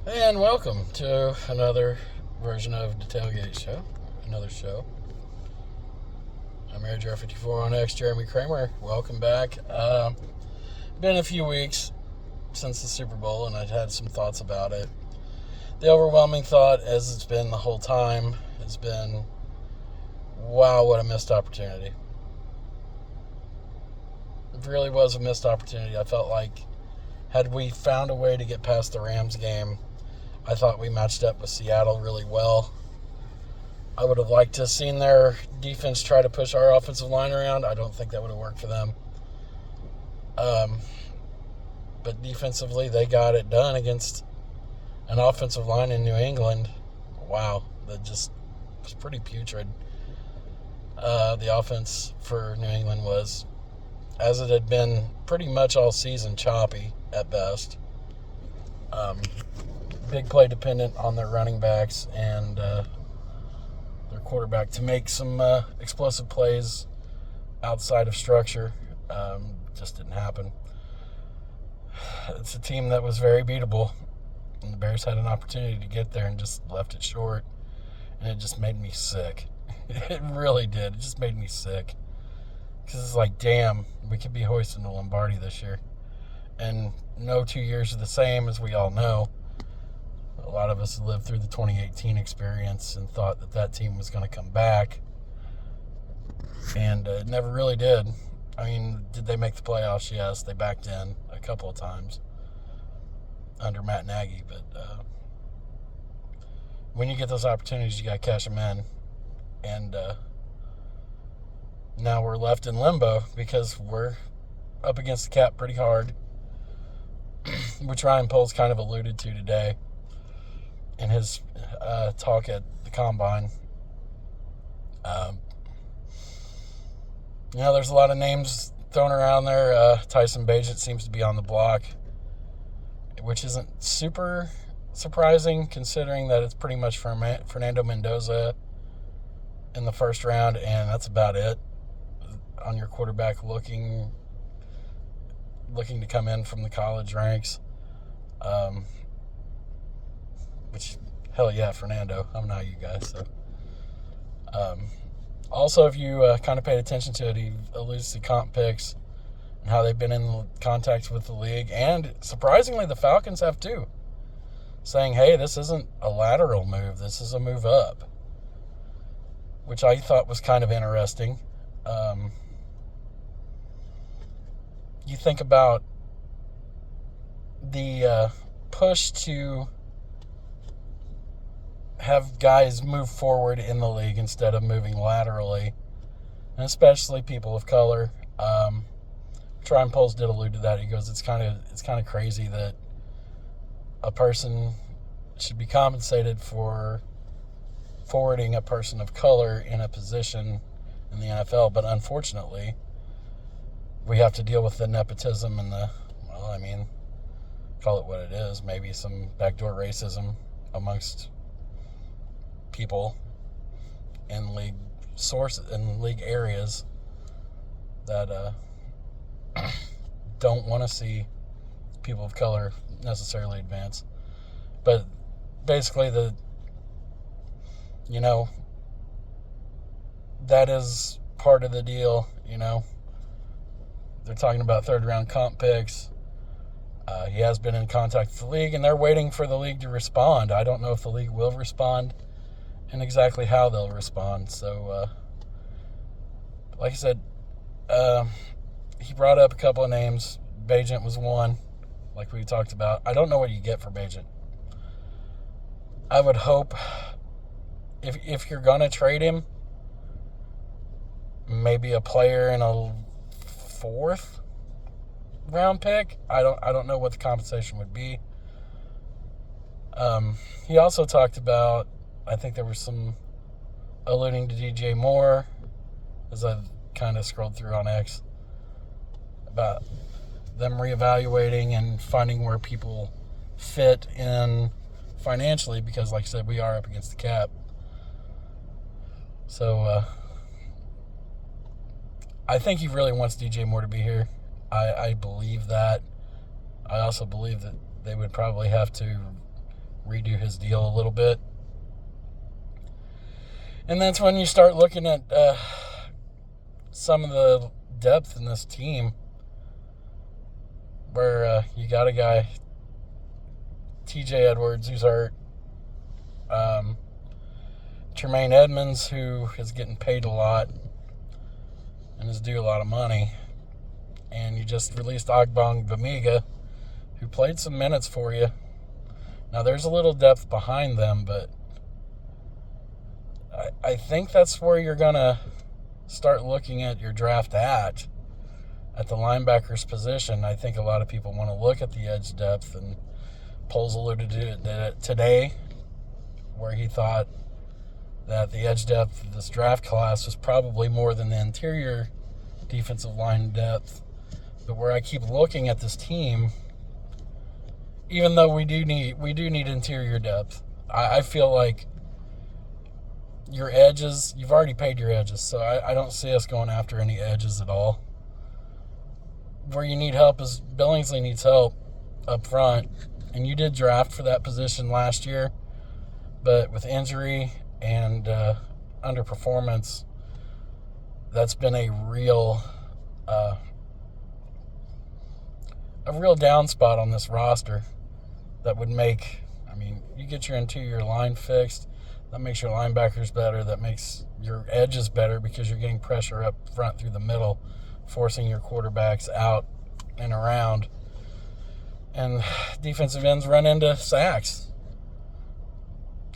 And welcome to another version of the Tailgate Show, another show. I'm Air 54 on X, Jeremy Kramer. Welcome back. Been a few weeks since the Super Bowl, and I've had some thoughts about it. The overwhelming thought, as it's been the whole time, has been, wow, what a missed opportunity. It really was a missed opportunity. I felt like, had we found a way to get past the Rams game, I thought we matched up with Seattle really well. I would have liked to have seen their defense try to push our offensive line around. I don't think that would have worked for them. But defensively, they got it done against an offensive line in New England. Wow, that just was pretty putrid. The offense for New England was, as it had been pretty much all season, choppy at best. Big play dependent on their running backs and their quarterback to make some explosive plays outside of structure. Just didn't happen. It's a team that was very beatable, and the Bears had an opportunity to get there and just left it short, and it just made me sick. It really did. It just made me sick because it's like, damn, we could be hoisting the Lombardi this year, and no 2 years are the same, as we all know. A lot of us lived through the 2018 experience and thought that team was going to come back, and it never really did. I mean, did they make the playoffs? Yes, they backed in a couple of times under Matt Nagy, but when you get those opportunities, you got to cash them in, and now we're left in limbo because we're up against the cap pretty hard, which Ryan Poles kind of alluded to today in his talk at the Combine. There's a lot of names thrown around there. Tyson Bagent seems to be on the block, which isn't super surprising considering that it's pretty much Fernando Mendoza in the first round, and that's about it on your quarterback looking to come in from the college ranks. Which, hell yeah, Fernando. I'm not you guys. So, also, if you kind of paid attention to it, he alludes to comp picks and how they've been in contact with the league. And surprisingly, the Falcons have too. Saying, hey, this isn't a lateral move. This is a move up. Which I thought was kind of interesting. You think about the push to have guys move forward in the league instead of moving laterally, and especially people of color. Ryan Poles did allude to that. He goes, it's kind of crazy that a person should be compensated for forwarding a person of color in a position in the NFL, but unfortunately, we have to deal with the nepotism and call it what it is, maybe some backdoor racism amongst people in league areas that don't want to see people of color necessarily advance. But basically that is part of the deal. They're talking about third round comp picks. He has been in contact with the league, and they're waiting for the league to respond. I don't know if the league will respond and exactly how they'll respond. So, like I said, he brought up a couple of names. Bagent was one, like we talked about. I don't know what you get for Bagent. I would hope if you're going to trade him, maybe a player in a fourth round pick. I don't know what the compensation would be. He also talked about, I think there was some alluding to DJ Moore, as I've kind of scrolled through on X, about them reevaluating and finding where people fit in financially, because like I said, we are up against the cap. So I think he really wants DJ Moore to be here. I believe that. I also believe that they would probably have to redo his deal a little bit. And that's when you start looking at some of the depth in this team, where you got a guy, TJ Edwards, who's hurt. Tremaine Edmonds, who is getting paid a lot and is due a lot of money. And you just released Ogbong Bamiga, who played some minutes for you. Now, there's a little depth behind them, but I think that's where you're going to start looking at your draft at the linebackers position. I think a lot of people want to look at the edge depth, and Poles alluded to it today, where he thought that the edge depth of this draft class was probably more than the interior defensive line depth. But where I keep looking at this team, even though we do need interior depth, I feel like your edges, you've already paid your edges, so I don't see us going after any edges at all. Where you need help is Billingsley needs help up front, and you did draft for that position last year, but with injury and underperformance, that's been a real down spot on this roster that would make, you get your interior line fixed, that makes your linebackers better, that makes your edges better because you're getting pressure up front through the middle, forcing your quarterbacks out and around. And defensive ends run into sacks.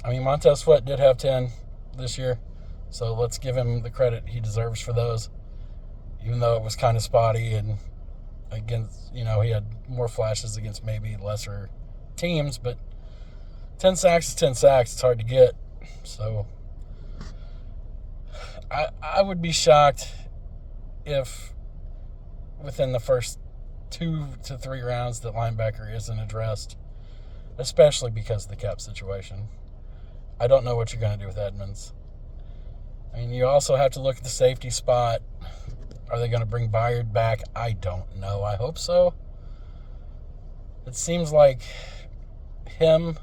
Montez Sweat did have 10 this year, so let's give him the credit he deserves for those, even though it was kind of spotty, and against, he had more flashes against maybe lesser teams, but 10 sacks is 10 sacks. It's hard to get. So I would be shocked if within the first 2 to 3 rounds that linebacker isn't addressed, especially because of the cap situation. I don't know what you're going to do with Edmonds. You also have to look at the safety spot. Are they going to bring Byard back? I don't know. I hope so. It seems like him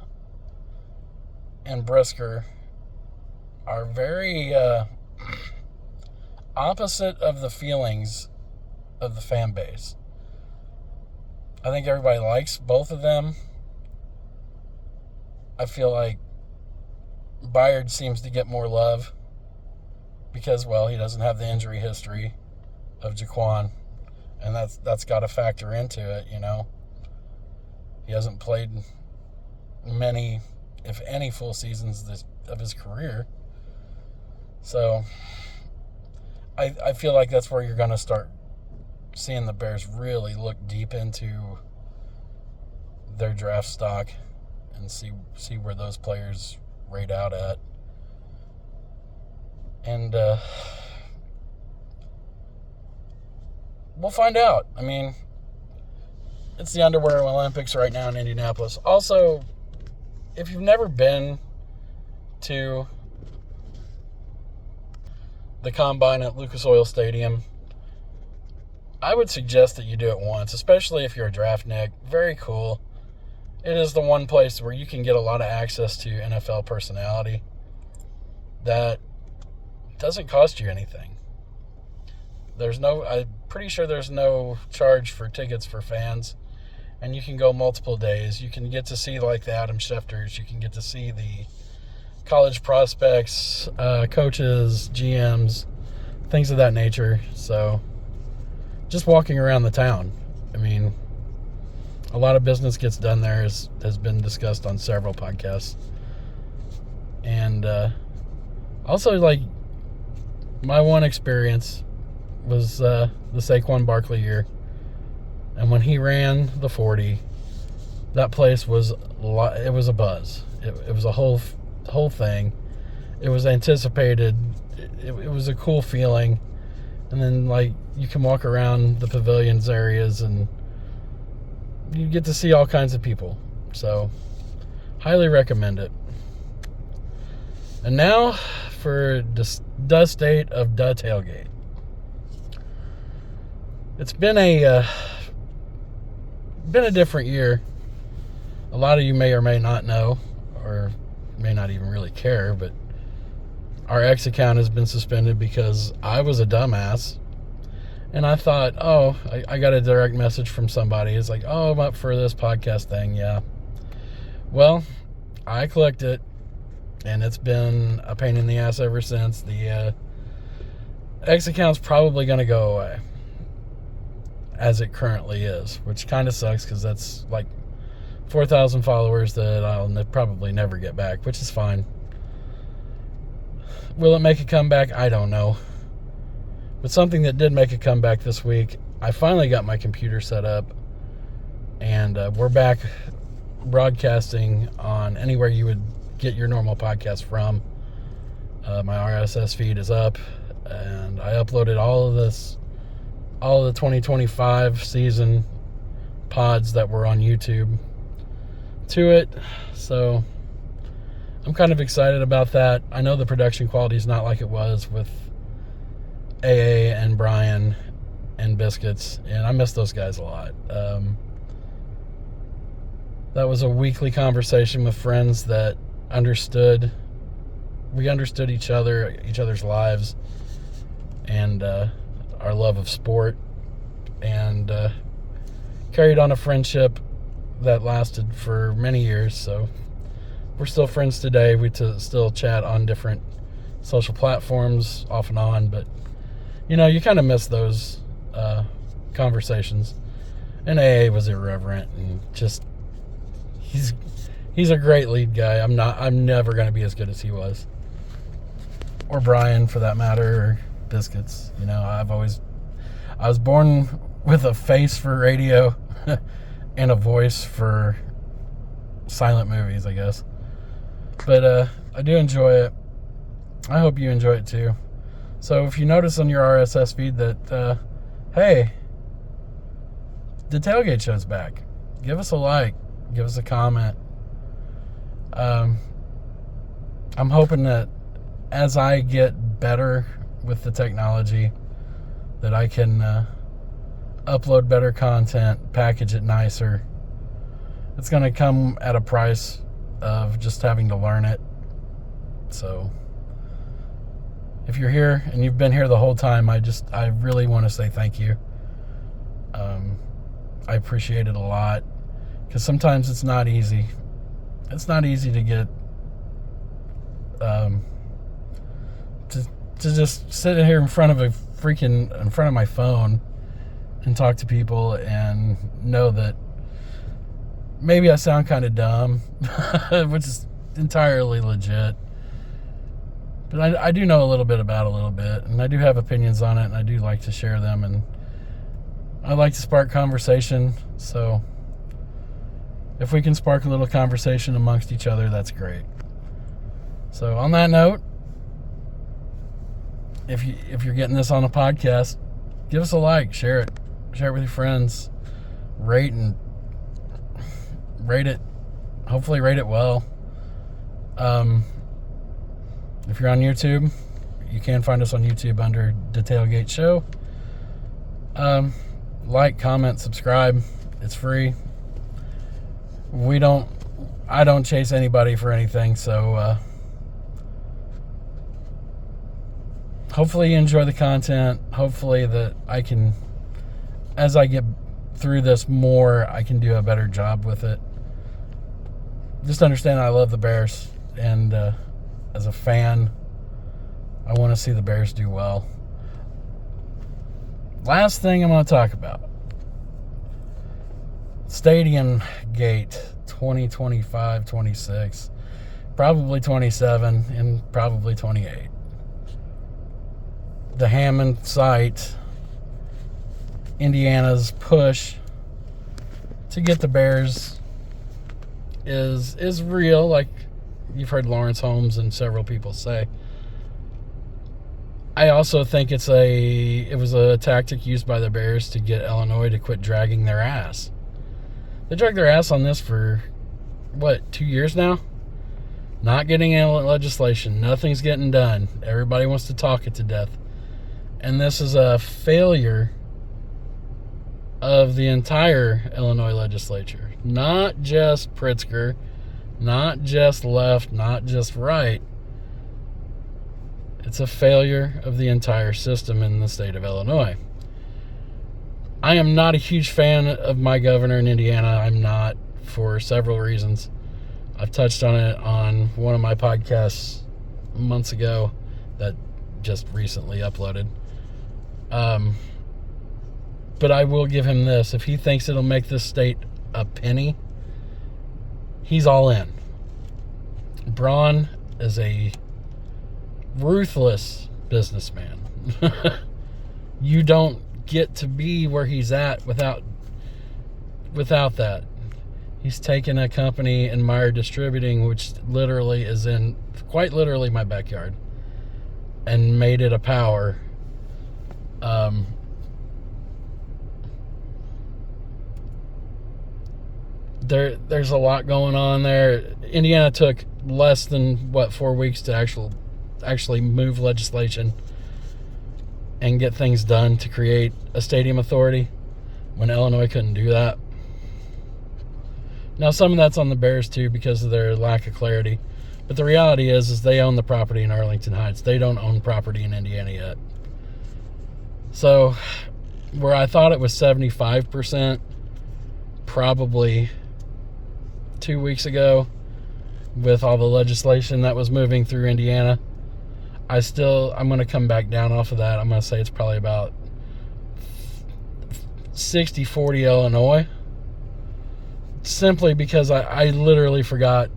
and Brisker are very opposite of the feelings of the fan base. I think everybody likes both of them. I feel like Byard seems to get more love because, he doesn't have the injury history of Jaquan, and that's got to factor into it, He hasn't played many, if any, full seasons of his career. So I feel like that's where you're going to start seeing the Bears really look deep into their draft stock and see where those players rate out at. And we'll find out. It's the Underwear Olympics right now in Indianapolis. Also, if you've never been to the Combine at Lucas Oil Stadium, I would suggest that you do it once, especially if you're a draftnik. Very cool. It is the one place where you can get a lot of access to NFL personality that doesn't cost you anything. I'm pretty sure there's no charge for tickets for fans, and you can go multiple days. You can get to see the Adam Schefters. You can get to see the college prospects, coaches, GMs, things of that nature. So just walking around the town, a lot of business gets done there, has been discussed on several podcasts. And also, my one experience was the Saquon Barkley year. And when he ran the 40, that place was a buzz. It was a whole thing. It was anticipated. It was a cool feeling. And then, you can walk around the pavilions areas and you get to see all kinds of people. So, highly recommend it. And now for the State of DaTailgate. It's been a different year. A lot of you may or may not know. or may not even really care, but our X account has been suspended because I was a dumbass. And I thought, I got a direct message from somebody. It's like, I'm up for this podcast thing. Yeah. Well, I clicked it, and it's been a pain in the ass ever since. The X account's probably going to go away as it currently is, which kind of sucks because that's like 4,000 followers that I'll probably never get back, which is fine. Will it make a comeback? I don't know. But something that did make a comeback this week, I finally got my computer set up, and we're back broadcasting on anywhere you would get your normal podcast from. My RSS feed is up, and I uploaded all of the 2025 season pods that were on YouTube to it. So I'm kind of excited about that. I know the production quality is not like it was with AA and Brian and Biscuits, and I miss those guys a lot. That was a weekly conversation with friends that understood. We understood each other's lives, and our love of sport, and carried on a friendship that lasted for many years. So we're still friends today. We still chat on different social platforms off and on, but you kind of miss those conversations. And AA was irreverent, and just he's a great lead guy. I'm never going to be as good as he was, or Brian for that matter, or Biscuits. I was born with a face for radio and a voice for silent movies, I guess. But I do enjoy it. I hope you enjoy it too. So if you notice on your RSS feed that, hey, the Tailgate Show's back, give us a like, give us a comment. I'm hoping that as I get better with the technology, that I can upload better content, package it nicer. It's going to come at a price of just having to learn it. So if you're here and you've been here the whole time, I really want to say thank you. I appreciate it a lot, because sometimes it's not easy. It's not easy to get to just sit here in front of my phone and talk to people and know that maybe I sound kind of dumb, which is entirely legit. But I do know a little bit about a little bit, and I do have opinions on it, and I do like to share them, and I like to spark conversation. So if we can spark a little conversation amongst each other, that's great. So on that note, if you're getting this on a podcast, give us a like, share it with your friends, rate it. Hopefully rate it well. If you're on YouTube, you can find us on YouTube under The Tailgate Show. Like, comment, subscribe. It's free. I don't chase anybody for anything, so hopefully you enjoy the content. Hopefully that I can, as I get through this more, I can do a better job with it. Just understand I love the Bears, and as a fan, I want to see the Bears do well. Last thing I'm going to talk about, Stadium Gate 2025, 26, probably 27, and probably 28. The Hammond site, Indiana's push to get the Bears is real, like you've heard Lawrence Holmes and several people say. I also think it was a tactic used by the Bears to get Illinois to quit dragging their ass. They dragged their ass on this for, 2 years now? Not getting any legislation. Nothing's getting done. Everybody wants to talk it to death. And this is a failure of the entire Illinois legislature. Not just Pritzker, Not just left, not just right. It's a failure of the entire system in the state of Illinois. I am not a huge fan of my governor in Indiana. I'm not, for several reasons. I've touched on it on one of my podcasts months ago that just recently uploaded. But I will give him this. If he thinks it'll make this state a penny, he's all in. Braun is a ruthless businessman. You don't get to be where he's at without that. He's taken a company in Meyer Distributing, which literally is in, quite literally, my backyard, and made it a power. There's a lot going on there. Indiana took less than 4 weeks to actually move legislation and get things done to create a stadium authority, when Illinois couldn't do that. Now, some of that's on the Bears too, because of their lack of clarity. But the reality is they own the property in Arlington Heights. They don't own property in Indiana yet. So, where I thought it was 75%, probably 2 weeks ago, with all the legislation that was moving through Indiana, I'm going to come back down off of that. I'm going to say it's probably about 60-40 Illinois. Simply because I literally forgot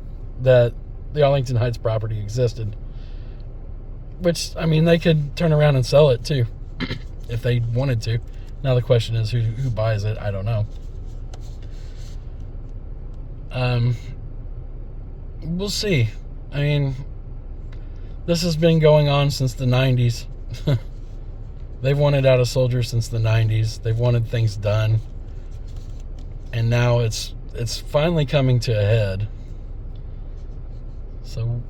that the Arlington Heights property existed. Which, I mean, they could turn around and sell it too, if they wanted to. Now the question is who buys it. I don't know. We'll see. I mean, this has been going on since the 90s. They've wanted out a soldier since the 90s. They've wanted things done. And now it's finally coming to a head. So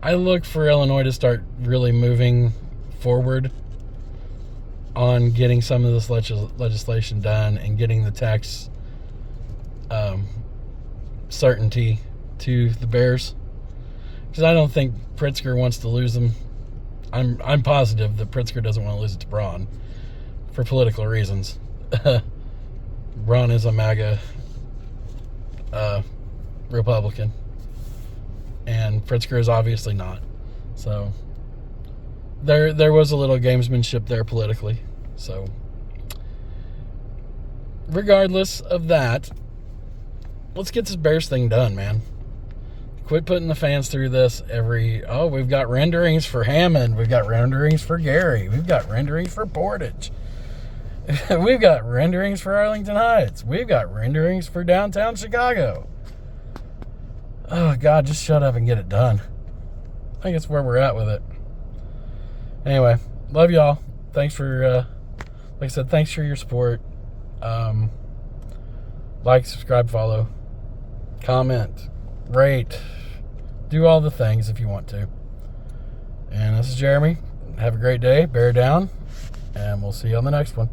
I look for Illinois to start really moving forward on getting some of this legislation done and getting the tax certainty to the Bears. Because I don't think Pritzker wants to lose them. I'm positive that Pritzker doesn't want to lose it to Braun for political reasons. Braun is a MAGA Republican, and Pritzker is obviously not. So there was a little gamesmanship there politically. So regardless of that, let's get this Bears thing done, man. Quit putting the fans through this we've got renderings for Hammond, we've got renderings for Gary, we've got renderings for Portage, we've got renderings for Arlington Heights, we've got renderings for downtown Chicago. Oh, God, just shut up and get it done. I think that's where we're at with it. Anyway, love y'all. Thanks for, like I said, thanks for your support. Like, subscribe, follow, comment, rate, do all the things if you want to. And this is Jeremy. Have a great day. Bear down. And we'll see you on the next one.